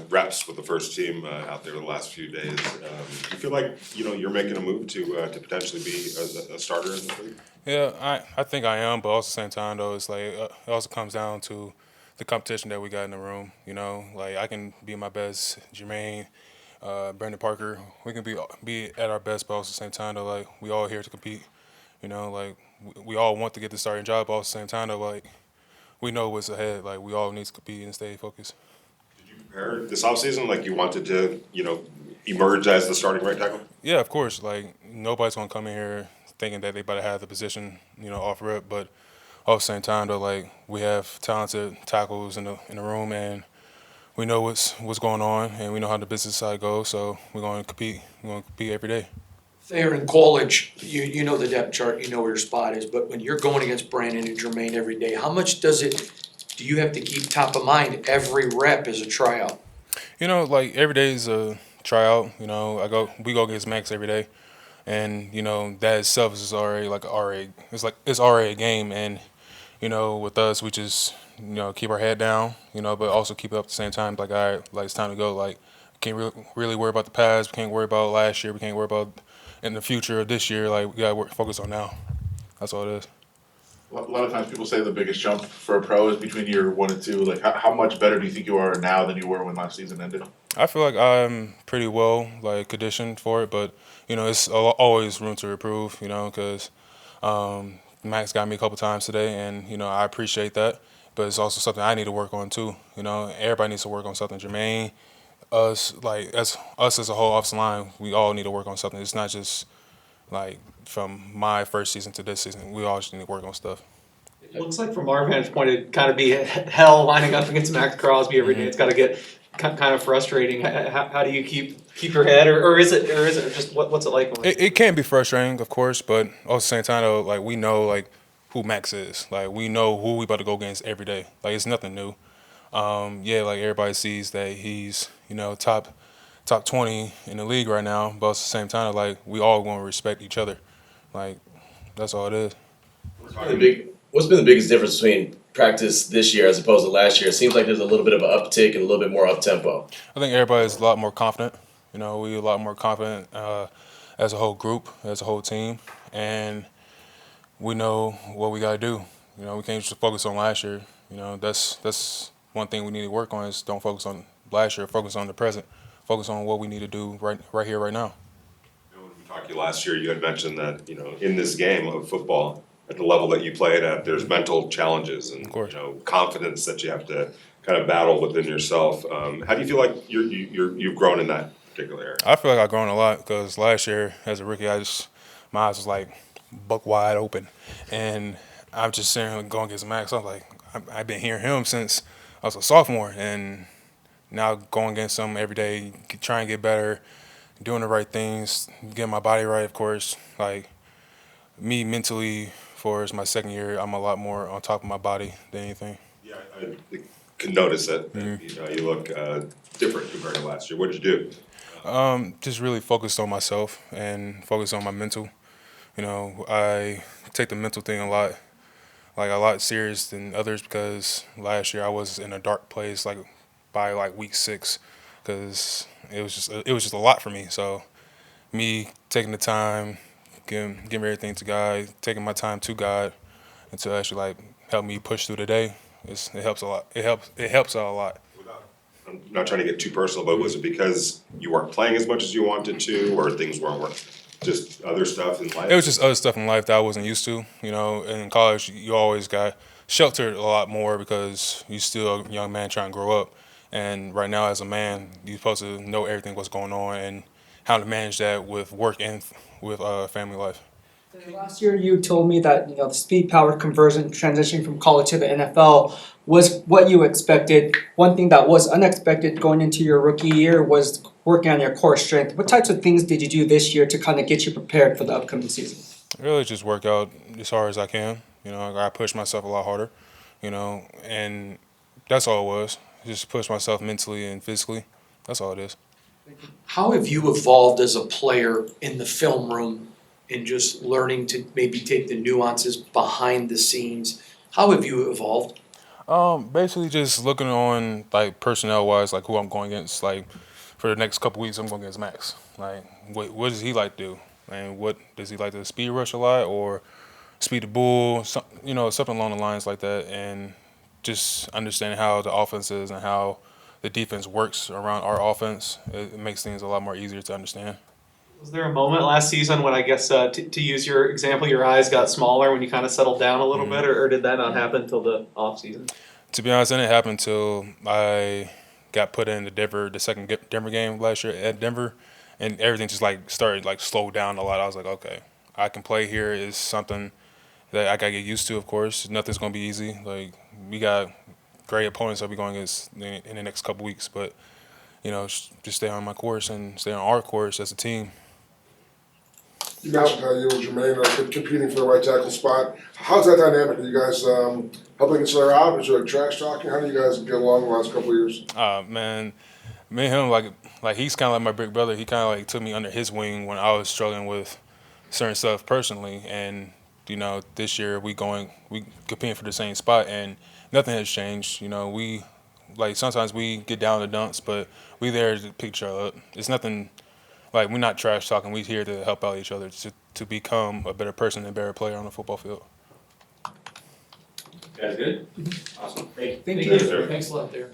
reps with the first team out there the last few days. Do you feel like you're making a move to potentially be a starter in this league? Yeah, I think I am, but also at the same time though, it's like it also comes down to the competition that we got in the room. Like I can be my best, Jermaine, Brandon Parker. We can be at our best, but also at the same time though, like we all here to compete. Like we all want to get the starting job, but also at the same time though, like we know what's ahead. Like we all need to compete and stay focused. Did you prepare this offseason like you wanted to, emerge as the starting right tackle? Yeah, of course. Like nobody's gonna come in here thinking that they better have the position, off rip. But at the same time, though, like we have talented tackles in the room, and we know what's going on, and we know how the business side goes. So we're going to compete. We're going to compete every day. Thayer, in college, you know the depth chart, you know where your spot is, but when you're going against Brandon and Jermaine every day, how much do you have to keep top of mind every rep as a tryout? Like every day is a tryout. We go against Max every day, and that itself is already like already it's already a game, and with us we just keep our head down, but also keep it up at the same time. Like all right, like it's time to go. Like can't really worry about the past. We can't worry about last year. We can't worry about in the future of this year. Like we gotta focus on now. That's all it is. A lot of times people say the biggest jump for a pro is between year 1 and 2. Like, how much better do you think you are now than you were when last season ended? I feel like I'm pretty well like conditioned for it, but it's always room to improve. Because Max got me a couple times today, and I appreciate that. But it's also something I need to work on too. Everybody needs to work on something. Jermaine, us, like us as a whole offensive line, we all need to work on something. It's not just like from my first season to this season. We all just need to work on stuff. It looks like from our vantage point, it kind of be hell lining up against Max Crosby every day. It's got to get kind of frustrating. How do you keep your head, or is it just what's it like? It can be frustrating, of course, but at the same time, though, like we know like who Max is. Like we know who we about to go against every day. Like it's nothing new. Yeah, like everybody sees that he's top 20 in the league right now, but at the same time, like we all want to respect each other. Like that's all it is. What's been the biggest difference between practice this year as opposed to last year? It seems like there's a little bit of an uptick and a little bit more up tempo. I think everybody's a lot more confident. We a lot more confident as a whole group, as a whole team, and we know what we gotta do. We can't just focus on last year. That's one thing we need to work on is don't focus on last year. Focus on the present. Focus on what we need to do right here, right now. When we talked to you last year, you had mentioned that in this game of football, at the level that you play it at, there's mental challenges and confidence that you have to kind of battle within yourself. How do you feel like you've grown in that particular area? I feel like I've grown a lot because last year as a rookie, my eyes was like buck wide open, and I'm just sitting here going against Max. I'm like, I've been hearing him since I was a sophomore, and now going against him every day, trying to get better, doing the right things, getting my body right, of course. Like me mentally, for my second year, I'm a lot more on top of my body than anything. Yeah, I can notice it. Mm-hmm. You look different compared to last year. What did you do? Just really focused on myself and focused on my mental. I take the mental thing a lot serious than others because last year I was in a dark place like by like week 6 because it was just a lot for me. So me taking the time, giving everything to God, taking my time to God, and to actually like help me push through the day, it helps a lot. It helps out a lot. I'm not trying to get too personal, but was it because you weren't playing as much as you wanted to, or things weren't working? Just other stuff in life? It was just other stuff in life that I wasn't used to. In college, you always got sheltered a lot more because you're still a young man trying to grow up. And right now, as a man, you're supposed to know everything what's going on and how to manage that with work and with family life. Last year, you told me that the speed power conversion transitioning from college to the NFL was what you expected. One thing that was unexpected going into your rookie year was working on your core strength. What types of things did you do this year to kind of get you prepared for the upcoming season? Really, just work out as hard as I can. I push myself a lot harder. And that's all it was. Just push myself mentally and physically. That's all it is. How have you evolved as a player in the film room and just learning to maybe take the nuances behind the scenes? How have you evolved? Basically just looking on like personnel wise, like who I'm going against. Like for the next couple weeks, I'm going against Max. Like what does he like to do? And what does he like to speed rush a lot or speed the bull? Something along the lines like that. And just understanding how the offense is and how the defense works around our offense. It makes things a lot more easier to understand. Was there a moment last season when I guess to use your example, your eyes got smaller when you kind of settled down a little bit, or did that not happen until the off season? To be honest, it didn't happen until I got put into Denver, the second Denver game last year at Denver, and everything just like started like slow down a lot. I was like, okay, I can play here. Is something that I gotta get used to. Of course, nothing's gonna be easy. Like we got great opponents that we going against in the next couple weeks, but just stay on my course and stay on our course as a team. You mentioned how you and Jermaine are competing for the right tackle spot. How's that dynamic? Are you guys helping each other out? Is there trash talking? How do you guys get along the last couple of years? Man, me and him like he's kind of like my big brother. He kind of like took me under his wing when I was struggling with certain stuff personally, and this year we competing for the same spot, and nothing has changed. We sometimes we get down the dumps, but we there to pick each other up. It's nothing. Like, we're not trash talking. We're here to help out each other to become a better person and a better player on the football field. Guys good? Awesome. Thank you. Thank you. Thanks a lot there.